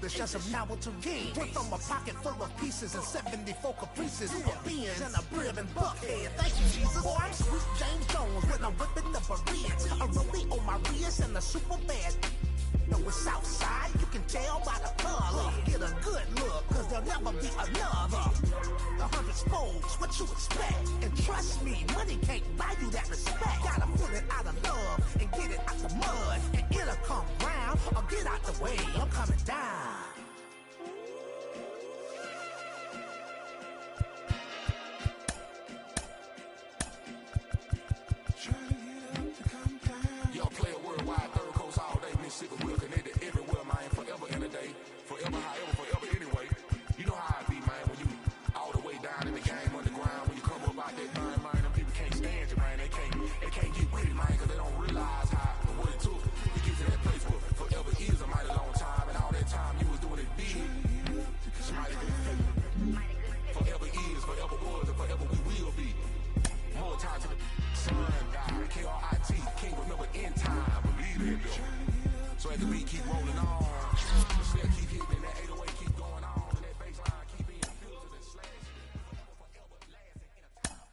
It's just a novelty king. Went from a pocket full of pieces and 74 caprices to a Benz and a Brib and Buckhead. Thank you, Jesus. Boy, I'm sweet James Jones when I'm whipping the Bereans. A rollie on my wrist and a super bad. No, it's outside, you can tell by the color. Get a good look, cause there'll never be another. 100 folds, what you expect? And trust me, money can't buy you that respect. Gotta pull it out of love and get it out the mud. And it'll come round or get out the way. I'm coming down. So as the beat keep rolling on, the snare keep hitting and that 808 keep going on, and that bass line keep being filtered and slashed. Forever lasting in a time.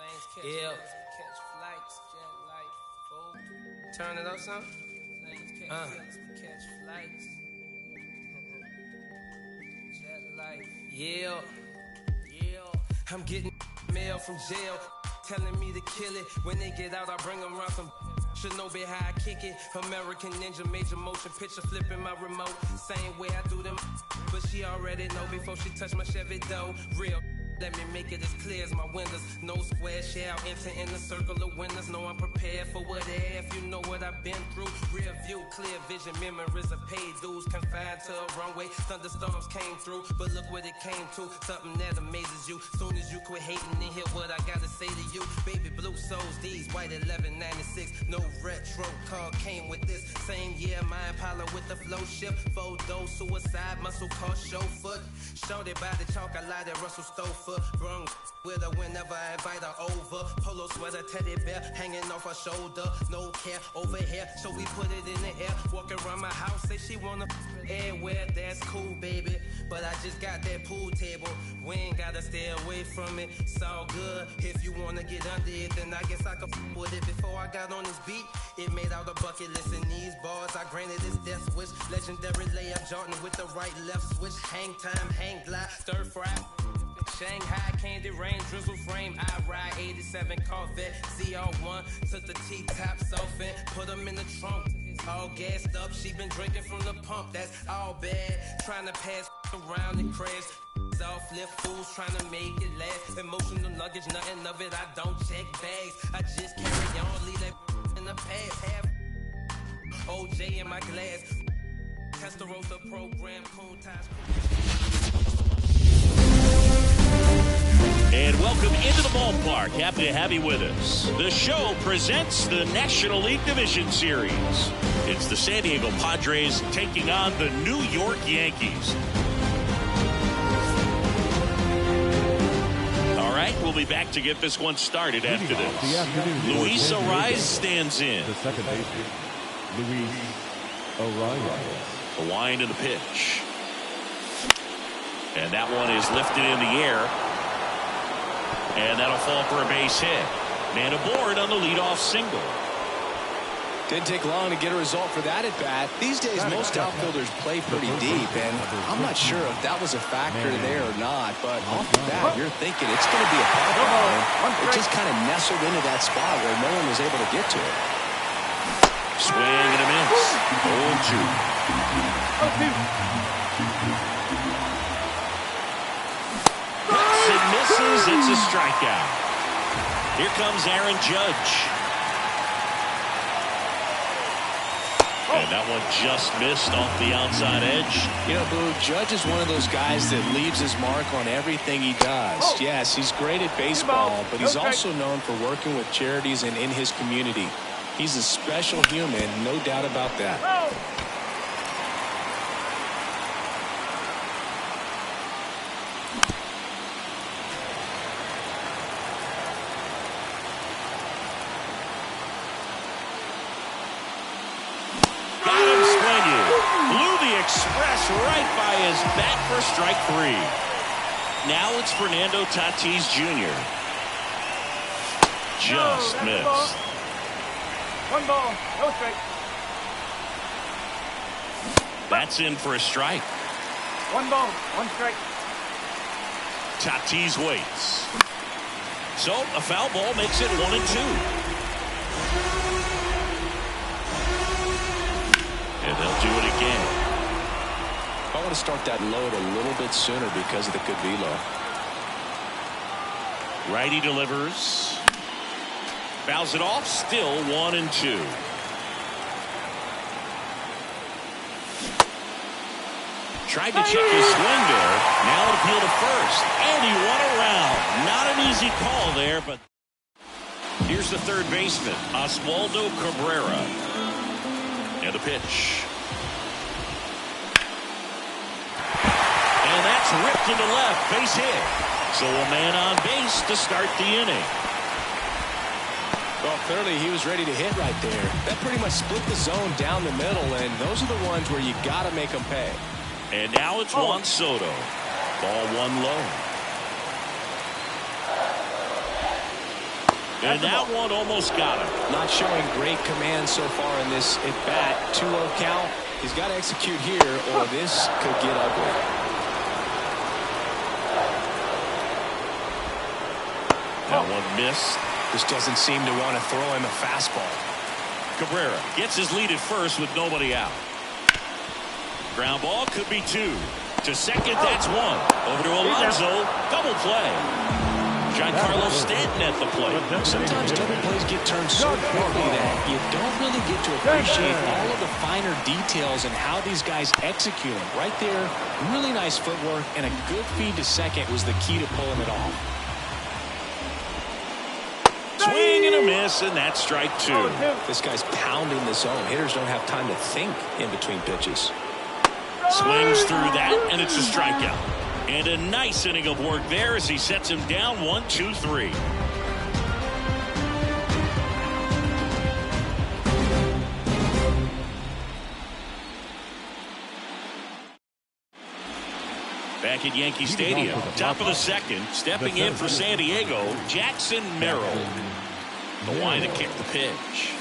Lanes catch flights, jet light, fold. Turn it up some. Catch flights. Jet life. Yeah. I'm getting mail from jail, telling me to kill it. When they get out, I bring them around some. Should know be how I kick it. American Ninja, major motion picture, flipping my remote. Same way I do them, but she already know before she touch my Chevy dough. Real. Let me make it as clear as my windows. No square shall enter in the circle of winners. Know I'm prepared for whatever. You know what I've been through. Rear view, clear vision, memories of paid dues. Confined to a runway, thunderstorms came through. But look what it came to. Something that amazes you. Soon as you quit hating and hear what I gotta say to you. Baby blue souls, these white 1196. No retro car came with this. Same year, my Impala with the flow shift. Photo, suicide, muscle car, chauffeur. Shorty by the chalk, I light at Russell Stover. Brung with her whenever I invite her over. Polo sweater, teddy bear hanging off her shoulder. No care over here, so we put it in the air. Walking around my house, say she wanna everywhere. That's cool, baby, but I just got that pool table. We ain't gotta stay away from it. It's all good. If you wanna get under it, then I guess I could with it. Before I got on this beat, it made out a bucket list. In these bars, I granted this death wish. Legendary layup, Jordan with the right left switch. Hang time, hang glide, stir fry. Shanghai, candy rain, drizzle frame. I ride 87 Corvette, ZR1. Took the T-tops off and put them in the trunk. All gassed up, she been drinking from the pump. That's all bad. Trying to pass around and crash. Off lift fools trying to make it last. Emotional luggage, nothing of it. I don't check bags. I just carry on, leave that in the past. Have OJ in my glass. Testarossa program, cool ties. And welcome into the ballpark. Happy to have you with us. The show presents the National League Division Series. It's the San Diego Padres taking on the New York Yankees. All right, we'll be back to get this one started after this. Luis Ariz stands in. The second baseman, Luis Ariz. The wind of the pitch. And that one is lifted in the air. And that'll fall for a base hit. Man aboard on the leadoff single. Didn't take long to get a result for that at bat. These days, most outfielders play pretty deep, and I'm not sure if that was a factor there or not. But off the bat, you're thinking it's going to be a pop line. It just kind of nestled into that spot where no one was able to get to it. Swing and a miss. 0-2. It misses. It's a strikeout. Here comes Aaron Judge. And that one just missed off the outside edge. You know, Boo, Judge is one of those guys that leaves his mark on everything he does. Yes, he's great at baseball, but he's also known for working with charities and in his community. He's a special human, no doubt about that. express right by his bat for strike 3. Now it's Fernando Tatis Jr. Just missed. One ball, no strike. That's in for a strike. One ball, one strike. Tatis waits. So a foul ball makes it 1-2. And they'll do it again. I want to start that load a little bit sooner because of the good velo. Righty delivers. Fouls it off. Still 1-2. Tried to check his swing there. Now an appeal to first. And he won around. Not an easy call there, but here's the third baseman, Oswaldo Cabrera. And the pitch. And that's ripped into left. Base hit. So a man on base to start the inning. Well, clearly he was ready to hit right there. That pretty much split the zone down the middle, and those are the ones where you got to make them pay. And now it's Juan Soto. Ball one low. And that one almost got him. Not showing great command so far in this at-bat. 2-0 count. He's got to execute here, or this could get ugly. That one missed. Just doesn't seem to want to throw him a fastball. Cabrera gets his lead at first with nobody out. Ground ball could be 2. To second, that's 1. Over to Alonso. Double play. Giancarlo Stanton at the plate. Sometimes double plays get turned so quickly that you don't really get to appreciate all of the finer details and how these guys execute them. Right there, really nice footwork, and a good feed to second was the key to pulling it off. Swing and a miss, and that's strike 2. This guy's pounding the zone. Hitters don't have time to think in between pitches. Swings through that, and it's a strikeout. And a nice inning of work there as he sets him down 1-2-3. Back at Yankee Stadium, top of the second, stepping in for San Diego, Jackson Merrill. The line to kick the pitch.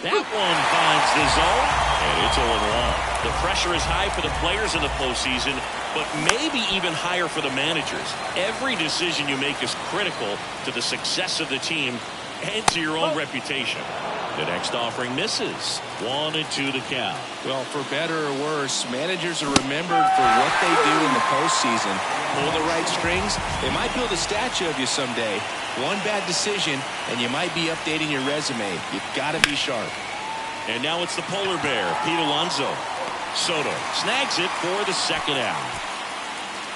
That one finds the zone, and it's 0-1. The pressure is high for the players in the postseason, but maybe even higher for the managers. Every decision you make is critical to the success of the team and to your own reputation. The next offering misses. 1-2 the count. Well, for better or worse, managers are remembered for what they do in the postseason. Pull the right strings, they might build a statue of you someday. One bad decision, and you might be updating your resume. You've got to be sharp. And now it's the polar bear, Pete Alonso. Soto snags it for the second out.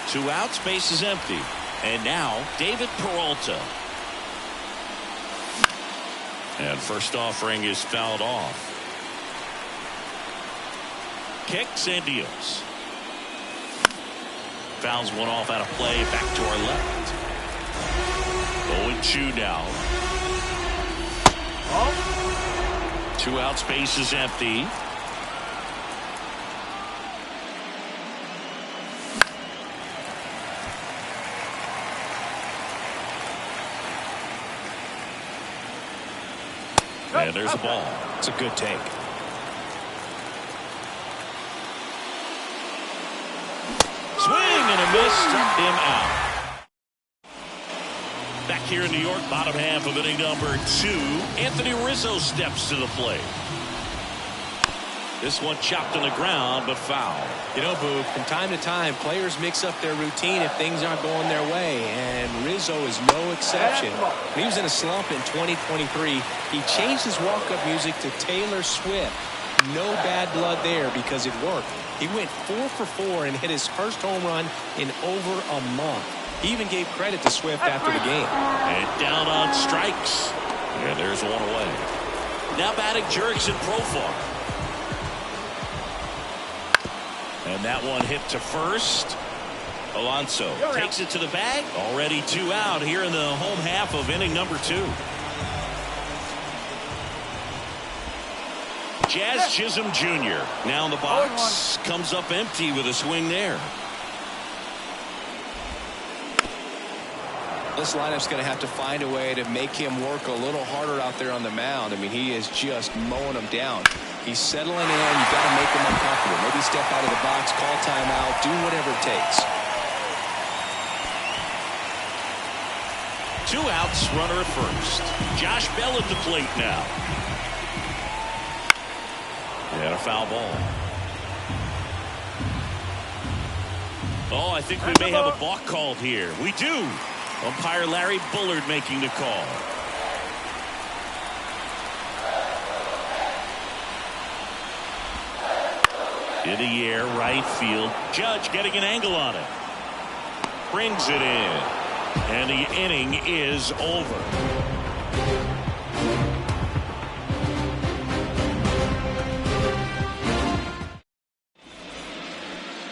2 outs, base is empty. And now David Peralta. And first offering is fouled off. Kicks and deals. Fouls one off out of play, back to our left. 0-2 now. 2 outs, base is empty. And there's a ball. It's a good take. Swing and a miss, struck him out. Back here in New York, bottom half of inning number 2. Anthony Rizzo steps to the plate. This one chopped on the ground, but foul. You know, Boo, from time to time, players mix up their routine if things aren't going their way, and Rizzo is no exception. When he was in a slump in 2023, he changed his walk-up music to Taylor Swift. No bad blood there because it worked. He went 4 for 4 and hit his first home run in over a month. He even gave credit to Swift after the game. And down on strikes. And there's one away. Now batting Jurickson Profar. And that one hit to first. Alonso takes it to the bag. Already 2 out here in the home half of inning number 2. Jazz Chisholm Jr. now in the box. Comes up empty with a swing there. This lineup's going to have to find a way to make him work a little harder out there on the mound. I mean, he is just mowing them down. He's settling in. You've got to make him uncomfortable. Maybe step out of the box, call timeout, do whatever it takes. 2 outs, runner at first. Josh Bell at the plate now. And a foul ball. Oh, I think we may have a balk called here. We do. Umpire Larry Bullard making the call. In the air, right field. Judge getting an angle on it. Brings it in. And the inning is over.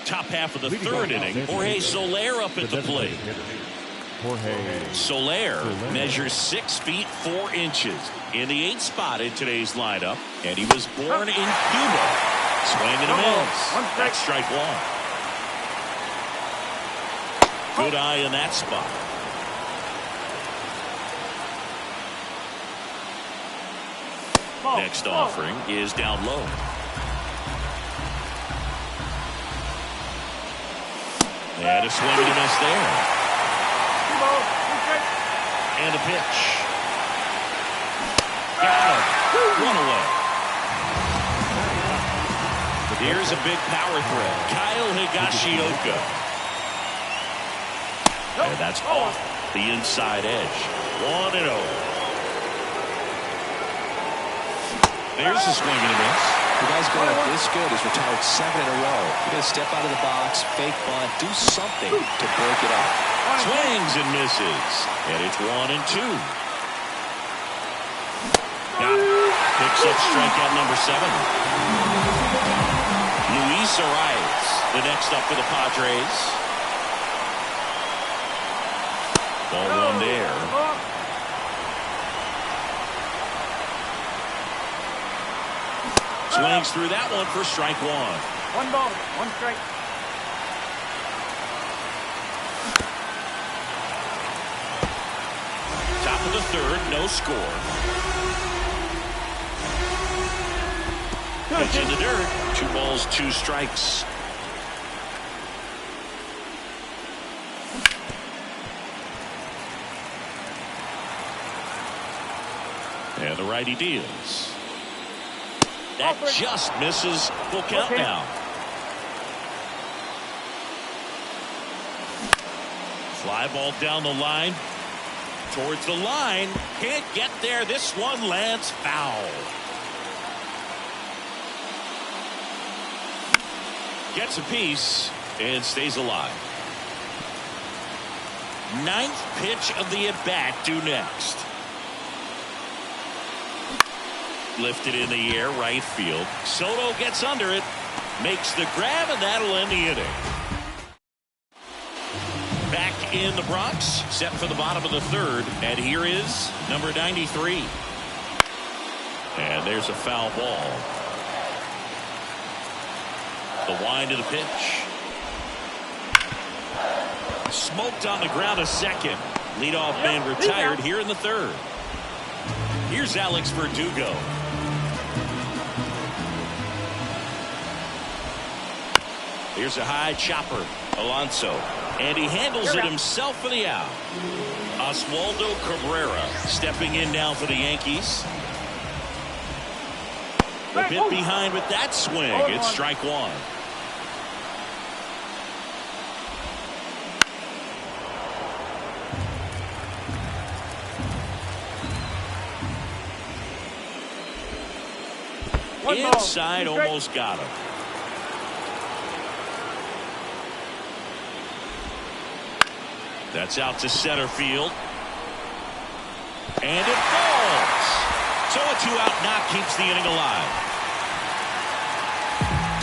Top half of the third inning. Jorge Soler up at the plate. Soler measures 6 feet 4 inches in the 8th spot in today's lineup, and he was born in Cuba. Swing and a miss. That's strike 1. Good eye in that spot. Next offering is down low. And a swing and a miss there. And a pitch. Got him. Run away. Here's a big power threat. Kyle Higashioka. And that's off the inside edge. 1-0. There's a swing and a miss. The guy's going this good. He's retired 7 in a row. You got to step out of the box, fake bunt, do something to break it up. Swings and misses. And it's 1-2. Got it. Picks up strikeout number 7. Luis Arias, the next up for the Padres. Ball 1 there. Swings through that one for strike 1. 1 ball, 1 strike. Top of the third, no score. Pitch in the dirt. 2 balls, 2 strikes. And the righty deals. That just misses. Full count now. Fly ball down the line. Towards the line. Can't get there. This one lands foul. Gets a piece and stays alive. 9th pitch of the at-bat due next. Lifted in the air, right field. Soto gets under it, makes the grab, and that'll end the inning. Back in the Bronx, set for the bottom of the third, and here is number 93. And there's a foul ball. The wind of the pitch. Smoked on the ground a second. Leadoff man retired here in the third. Here's Alex Verdugo. Here's a high chopper, Alonso, and he handles it himself for the out. Oswaldo Cabrera stepping in now for the Yankees. A bit behind with that swing. It's strike 1. Inside, almost got him. That's out to center field. And it falls. So a 2-out knock keeps the inning alive.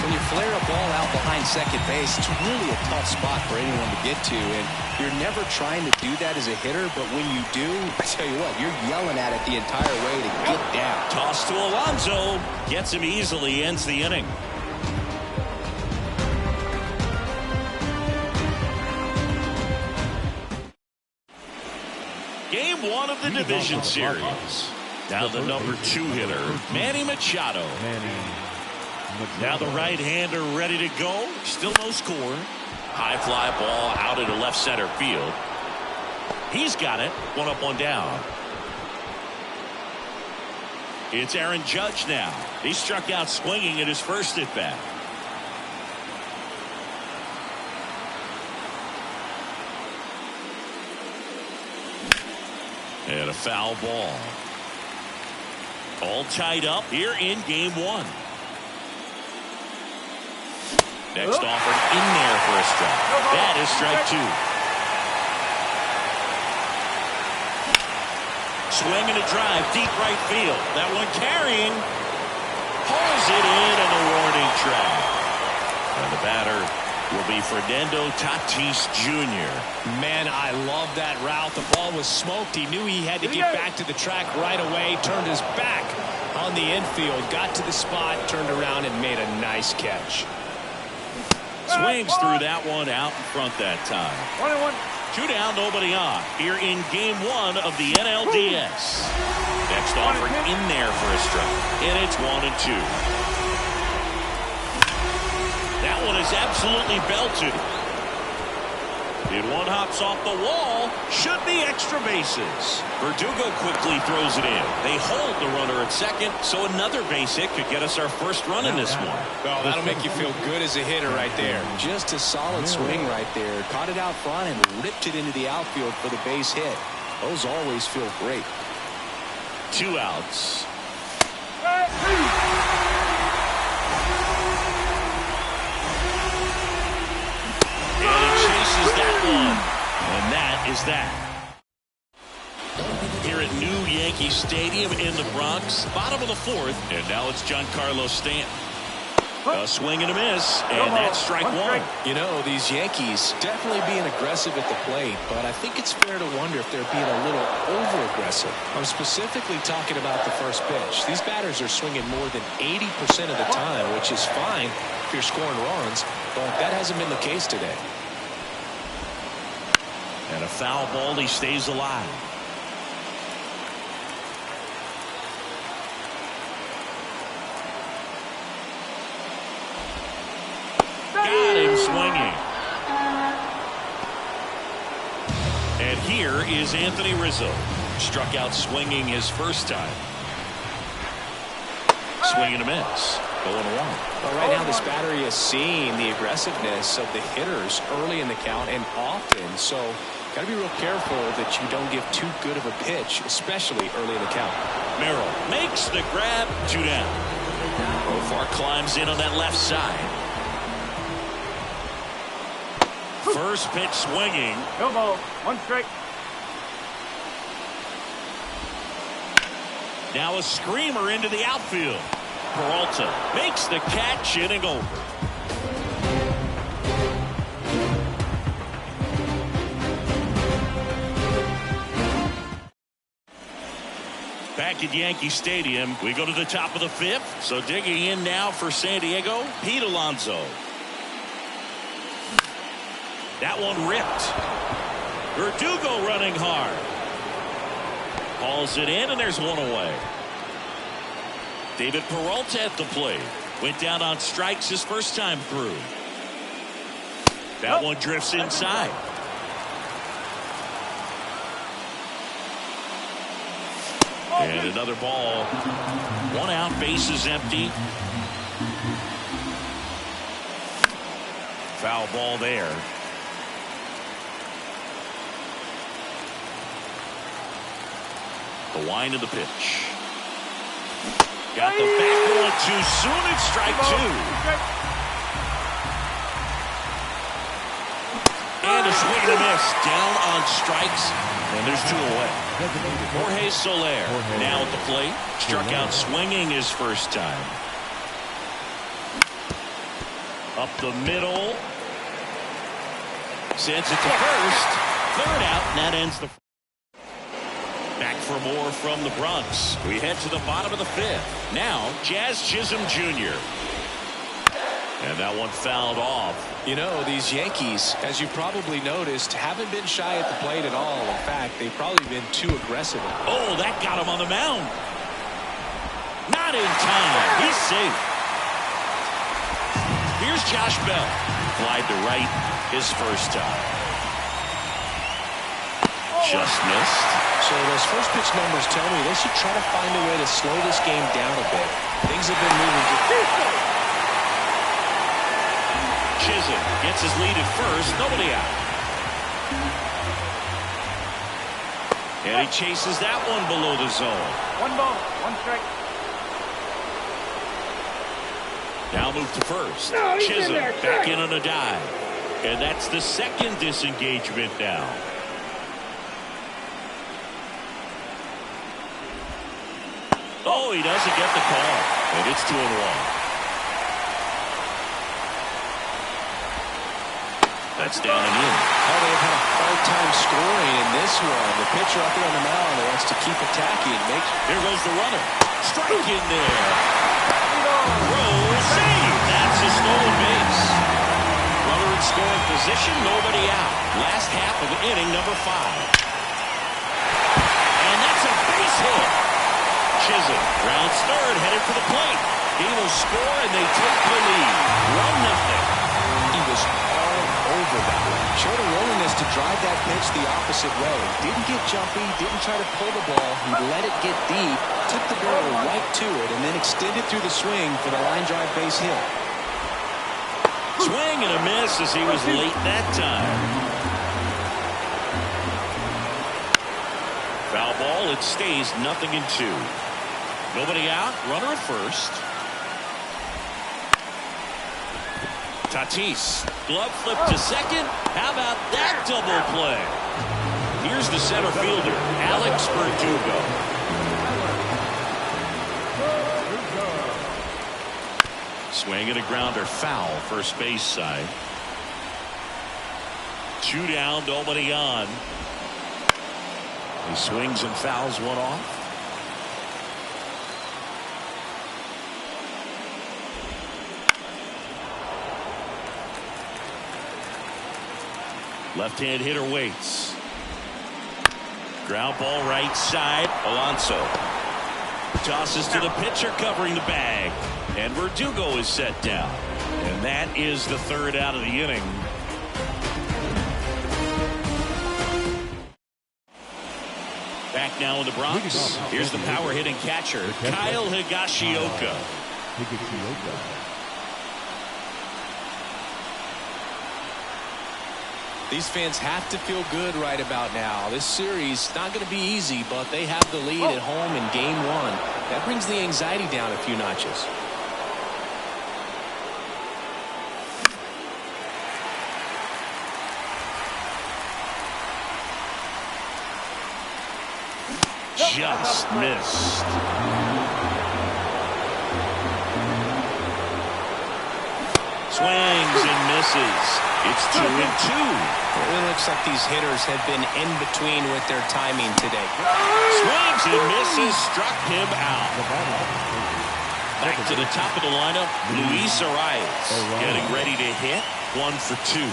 When you flare a ball out behind second base, it's really a tough spot for anyone to get to, and you're never trying to do that as a hitter, but when you do, I tell you what, you're yelling at it the entire way to get down. Toss to Alonso. Gets him easily, ends the inning. Game 1 of the division series. Now the number 2 hitter, Manny Machado. Now the right-hander ready to go. Still no score. High fly ball out into left center field. He's got it. 1 up, 1 down. It's Aaron Judge now. He struck out swinging at his first at bat. And a foul ball. All tied up here in game 1. Next offered in there for a strike. That is strike 2. Swing and a drive, deep right field. That one carrying. Pulls it in and a warning track. And the batter will be Fernando Tatis Jr. Man, I love that route. The ball was smoked. He knew he had to get back to the track right away. Turned his back on the infield. Got to the spot, turned around, and made a nice catch. Swings through that one out in front that time. 1-1. 2 down, nobody on. Here in game 1 of the NLDS. Next offer in there for a strike. And it's 1-2. That one is absolutely belted. And one hops off the wall. Should be extra bases. Verdugo quickly throws it in. They hold the runner at second, so another base hit could get us our first run in this one. Well, that'll make you feel good as a hitter right there. Just a solid swing right there. Caught it out front and ripped it into the outfield for the base hit. Those always feel great. 2 outs. And he chases that one. And that is that. Here at New Yankee Stadium in the Bronx, bottom of the 4th, and now it's Giancarlo Stanton. A swing and a miss, and that's strike 1. You know, these Yankees definitely being aggressive at the plate, but I think it's fair to wonder if they're being a little over-aggressive. I'm specifically talking about the first pitch. These batters are swinging more than 80% of the time, which is fine if you're scoring runs, but that hasn't been the case today. And a foul ball, he stays alive. Got him swinging. And here is Anthony Rizzo. Struck out swinging his first time. Swing and a miss. 0-1. Well, right now this battery is seeing the aggressiveness of the hitters early in the count and often, so got to be real careful that you don't give too good of a pitch, especially early in the count. Merrill makes the grab. 2 down. Profar climbs in on that left side. First pitch swinging. No ball. 1 strike. Now a screamer into the outfield. Peralta makes the catch, inning over. Back at Yankee Stadium, we go to the top of the 5th. So digging in now for San Diego, Pete Alonso. That one ripped. Verdugo running hard. Hauls it in, and there's 1 away. David Peralta at the plate. Went down on strikes his first time through. That one drifts inside. And another ball. 1 out, bases empty. Foul ball there. The wind of the pitch. Got the back one too soon. It's strike 2. And a swing and a miss. Down on strikes. And there's 2 away. Jorge Soler now at the plate. Struck out swinging his first time. Up the middle. Sends it to first. Third out, and that ends the. Back for more from the Bronx. We head to the bottom of the fifth. Now, Jazz Chisholm Jr. And that one fouled off. You know, these Yankees, as you probably noticed, haven't been shy at the plate at all. In fact, they've probably been too aggressive. Oh, that got him on the mound. Not in time. He's safe. Here's Josh Bell. Flied to right his first time. Just missed. So those first pitch numbers tell me they should try to find a way to slow this game down a bit. Things have been moving. Chisholm gets his lead at first. Nobody out. And he chases that one below the zone. 1 ball, 1 strike. Now move to first. Chisholm back in on a dive. And that's the second disengagement now. Oh, he doesn't get the call. And it's 2-1. That's down and in. Oh, they've had a hard time scoring in this one. The pitcher up there on the mound wants to keep attacking. Here goes the runner. Strike in there. Throw, save. That's a stolen base. Runner in scoring position, nobody out. Last half of inning number 5. And that's a base hit. Chisholm rounds third, headed for the plate. He will score, and they take the lead. 1-0. He was all over that one. Showed a willingness to drive that pitch the opposite way. Didn't get jumpy, didn't try to pull the ball. He let it get deep, took the barrel right to it, and then extended through the swing for the line drive base hit. Swing and a miss as he was late that time. Foul ball, it stays 0-2. Nobody out, runner at first. Tatis, glove flip to second. How about that double play? Here's the center fielder, Alex Verdugo. Swing and a grounder, foul, first base side. 2 down, nobody on. He swings and fouls one off. Left-hand hitter waits. Ground ball right side. Alonso tosses to the pitcher covering the bag. And Verdugo is set down. And that is the third out of the inning. Back now in the Bronx. Here's the power hitting catcher, Kyle Higashioka. These fans have to feel good right about now. This series not going to be easy, but they have the lead at home in Game 1. That brings the anxiety down a few notches. Just missed. Swings and misses. It's 2-2. It really looks like these hitters have been in between with their timing today. Swings and misses, struck him out. Back to the top of the lineup, Luis Arias getting ready to hit. 1 for 2.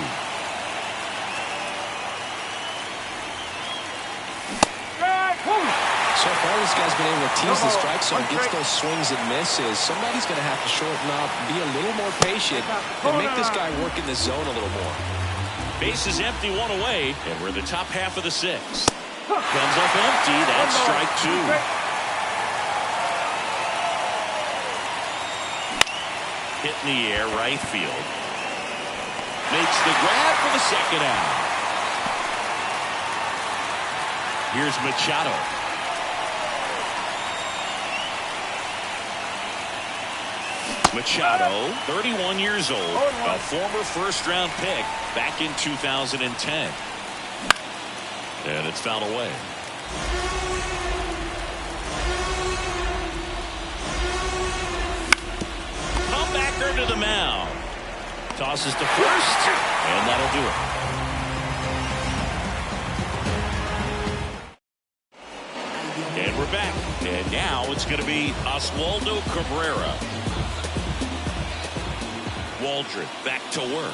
So far, this guy's been able to tease the strike zone, gets those swings and misses. Somebody's going to have to shorten up, be a little more patient, and make this guy work in the zone a little more. Base is empty, 1 away, and we're in the top half of the 6th. Comes up empty. That's strike 2. Hit in the air, right field. Makes the grab for the second out. Here's Machado. Machado, 31 years old, a former first-round pick back in 2010. And it's fouled away. Comebacker to the mound. Tosses to first, and that'll do it. And we're back. And now it's going to be Oswaldo Cabrera. Waldron back to work.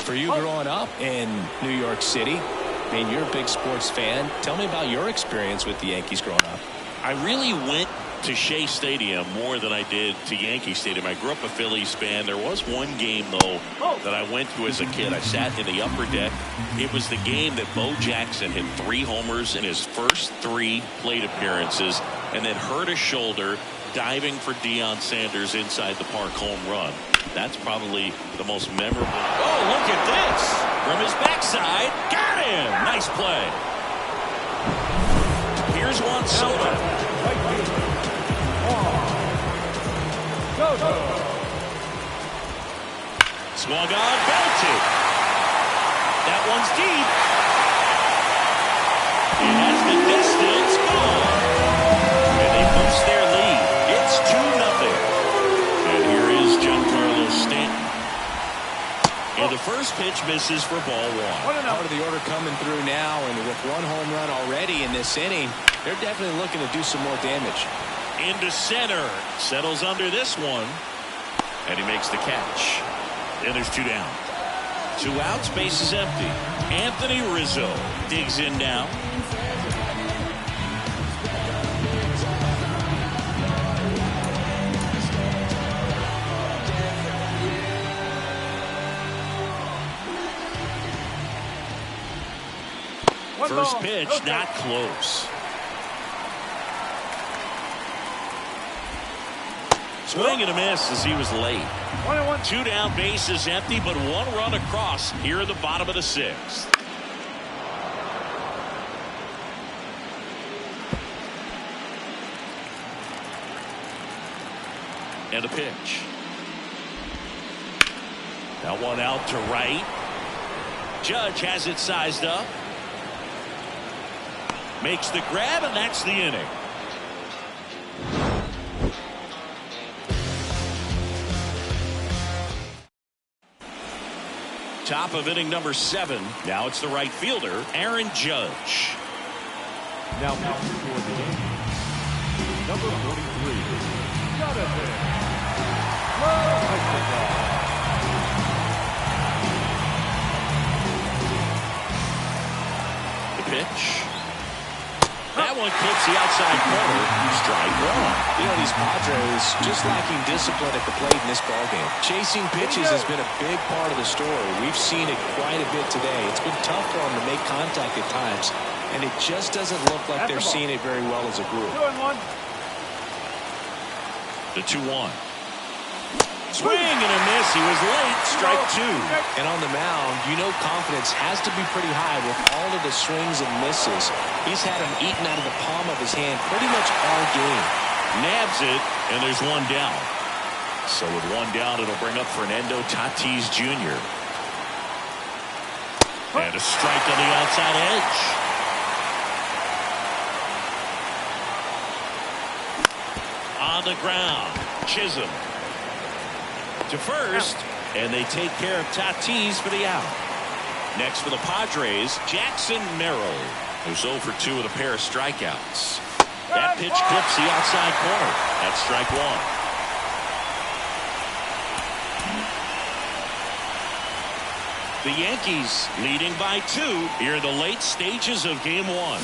For you growing up in New York City, I mean, you're a big sports fan. Tell me about your experience with the Yankees growing up. I really went to Shea Stadium more than I did to Yankee Stadium. I grew up a Phillies fan. There was one game, though, that I went to as a kid. I sat in the upper deck. It was the game that Bo Jackson hit 3 homers in his first 3 plate appearances and then hurt a shoulder diving for Deion Sanders inside the park home run. That's probably the most memorable. Oh, look at this. From his backside. Got him. Nice play. Here's Juan Soto. JoJo. Swung on, belted. That one's deep. It has the distance. Gone. And they boost their lead. It's 2-0. And here is Giancarlo Stanton. And the first pitch misses for ball 1. Part of the order coming through now, and with 1 home run already in this inning, they're definitely looking to do some more damage. Into center. Settles under this one. And he makes the catch. And there's 2 down. 2 outs, base is empty. Anthony Rizzo digs in now. First pitch, not close. Swing and a miss as he was late. 2 down, base is empty, but 1 run across here in the bottom of the 6th. And a pitch. That one out to right. Judge has it sized up. Makes the grab, and that's the inning. Top of inning number 7. Now it's the right fielder, Aaron Judge. Now pitching for the Yankees, number 43, Jonathan. The pitch. That one clips the outside corner. Strike 1. You know, these Padres just lacking discipline at the plate in this ballgame. Chasing pitches has been a big part of the story. We've seen it quite a bit today. It's been tough for them to make contact at times, and it just doesn't look like they're seeing it very well as a group. 2-1. The 2-1. Swing and a miss. He was late. Strike 2. And on the mound, you know confidence has to be pretty high with all of the swings and misses. He's had them eaten out of the palm of his hand pretty much all game. Nabs it, and there's 1 down. So with 1 down, it'll bring up Fernando Tatis Jr. And a strike on the outside edge. On the ground, Chisholm to first, and they take care of Tatis for the out. Next for the Padres, Jackson Merrill, who's 0 for 2 with a pair of strikeouts. That pitch clips the outside corner. That's strike 1. The Yankees leading by 2 here in the late stages of game 1.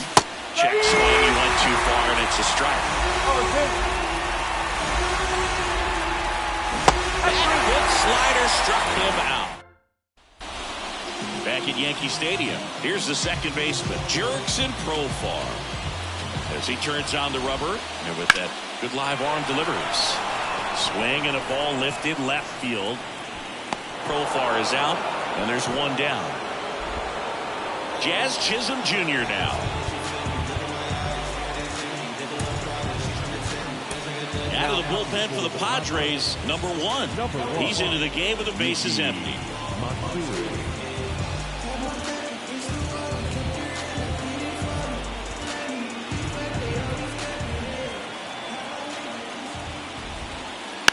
Check swing, he went too far, and it's a strike. Good slider struck him out. Back at Yankee Stadium, here's the second baseman, Jurickson Profar. As he turns on the rubber, and with that good live arm delivers. Swing and a ball lifted left field. Profar is out, and there's 1 down. Jazz Chisholm Jr. now. Out of the bullpen for the Padres, number 1. He's into the game with the bases empty.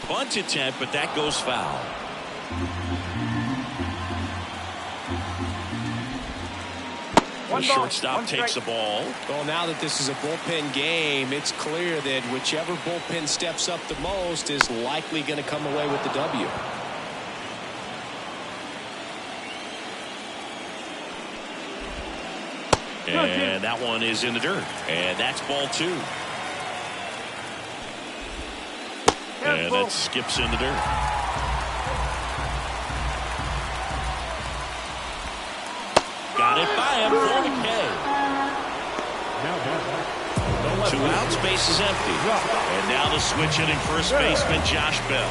Bunt attempt, but that goes foul. The shortstop takes the ball. Well, now that this is a bullpen game, it's clear that whichever bullpen steps up the most is likely going to come away with the W. And that one is in the dirt. And that's ball 2. And that skips in the dirt. Got it by him for the K. 2 outs, base is empty. And now the switch hitting first baseman Josh Bell.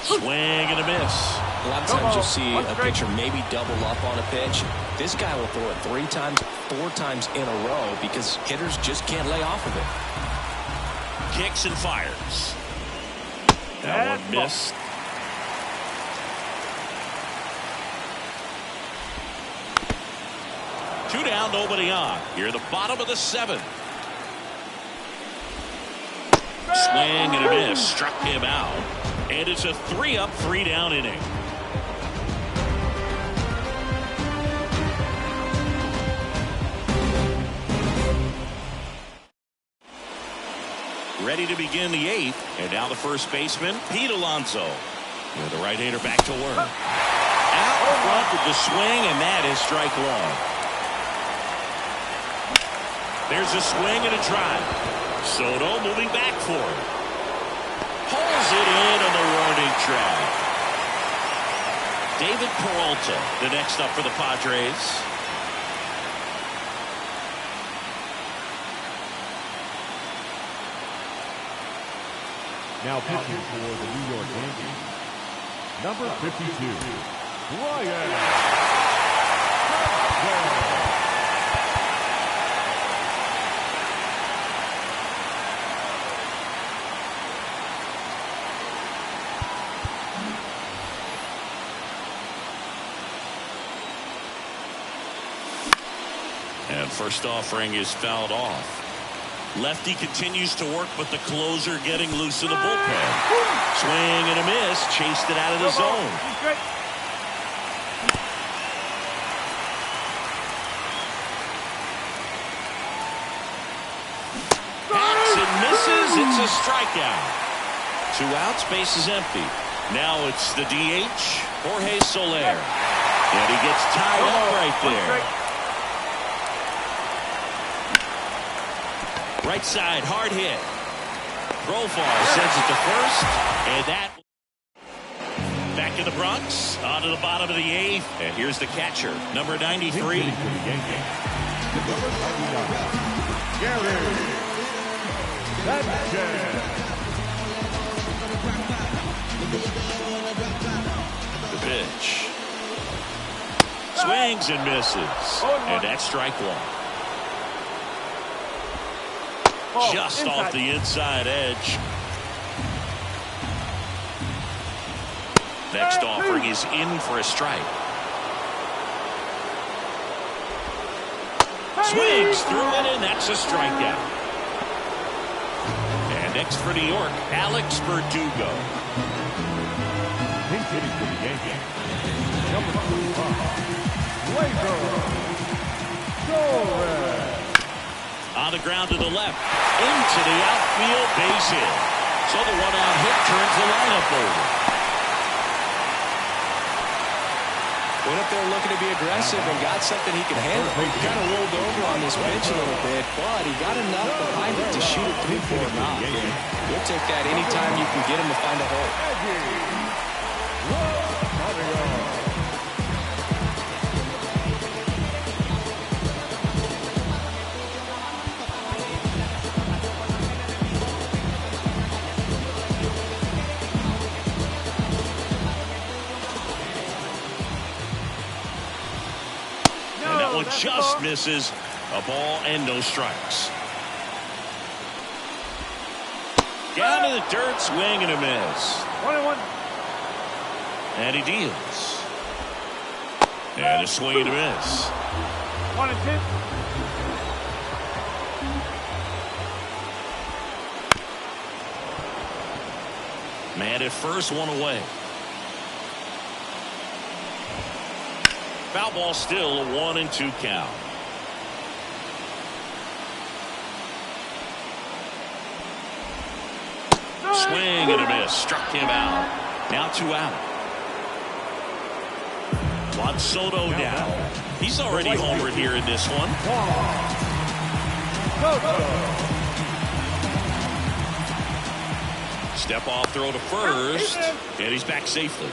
Swing and a miss. A lot of times you'll see a pitcher maybe double up on a pitch. This guy will throw it 3 times, 4 times in a row because hitters just can't lay off of it. Kicks and fires. That one missed. Two down, nobody on. Here at the bottom of the 7th. Swing and a miss. Struck him out. And it's a 3-up, 3-down inning. Ready to begin the 8th. And now the first baseman, Pete Alonso. With the right-hander back to work. Out front with the swing, and that is strike 1. There's a swing and a drive. Soto moving back for it. Pulls it in on the warning track. David Peralta, the next up for the Padres. Now pitching for the New York Yankees, number 52, Ryan. And first offering is fouled off. Lefty continues to work, but the closer getting loose in the bullpen. Swing and a miss. Chased it out of the zone. Hacks and misses. It's a strikeout. 2 outs, base is empty. Now it's the DH, Jorge Soler. And he gets tied up right there. Right side, hard hit. Profile sends it to first, and that back in the Bronx, on to the bottom of the 8th, and here's the catcher, number 93. The pitch. Swings and misses, and that's strike 1. Just off the inside edge. Next offering is in for a strike. Swings through it, and that's a strikeout. And next for New York, Alex Verdugo. Hitting for the Yankees, number 25, On the ground to the left, into the outfield, base hit. So the 1-out hit turns the lineup over. Went up there looking to be aggressive and got something he could handle. He kind of rolled over on this bench a little bit, but he got enough behind it to shoot it 3-4 knock. You'll take that anytime you can get him to find a hole. Just misses. A ball and no strikes. Down to the dirt, swing and a miss. 1-1. And he deals. And a swing and a miss. 1-2. Man at first, 1 away. Foul ball, still a 1-2 count. Swing and a miss. Struck him out. Now 2 out. Juan Soto now. He's already homered here in this one. Step off throw to first. And he's back safely.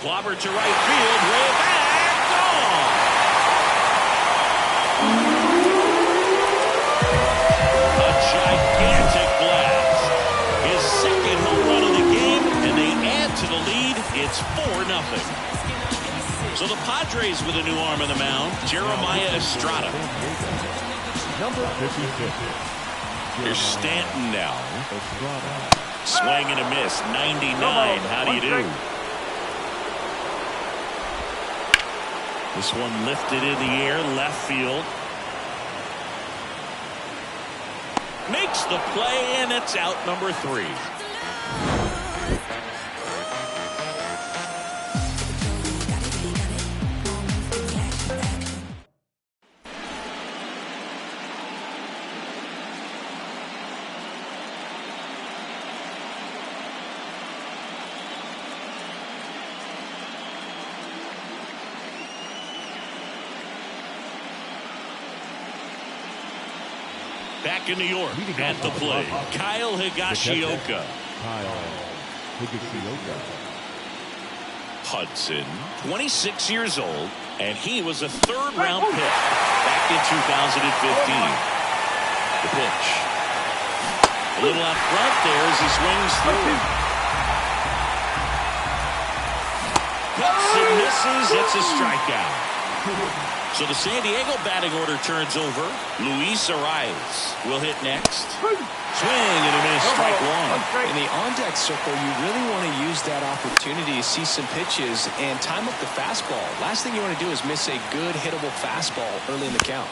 Clobber to right field. Way back. Gone. A gigantic blast. His second home run of the game, and they add to the lead. It's 4-0. So the Padres with a new arm on the mound, Jeremiah Estrada. Number 56. Here's Stanton now. Swing and a miss. 99. How do you do? This one lifted in the air, left field. Makes the play, and it's out, number 3. Back in New York, at the plate, Kyle Higashioka. Hudson, 26 years old, and he was a 3rd-round pick back in 2015. The pitch. A little out front there as he swings through. Cuts and misses. It's a strikeout. So the San Diego batting order turns over. Luis Arias will hit next. Swing and a miss, strike 1. In the on-deck circle, you really want to use that opportunity to see some pitches and time up the fastball. Last thing you want to do is miss a good hittable fastball early in the count.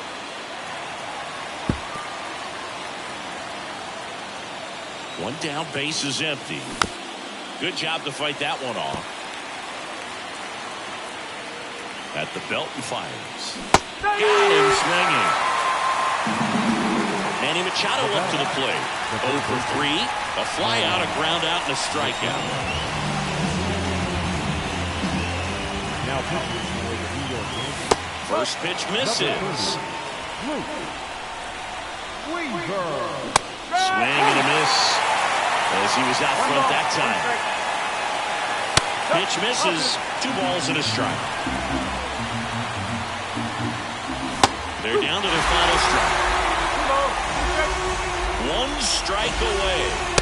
One down, base is empty. Good job to fight that one off. At the belt and fires. Got him swinging. Manny Machado up to the plate. 0 for 3. A fly out, a ground out, and a strikeout. Now First pitch misses. Swing and a miss as he was out front that time. Pitch misses. 2 balls and a strike. They're down to their final strike. 1 strike away.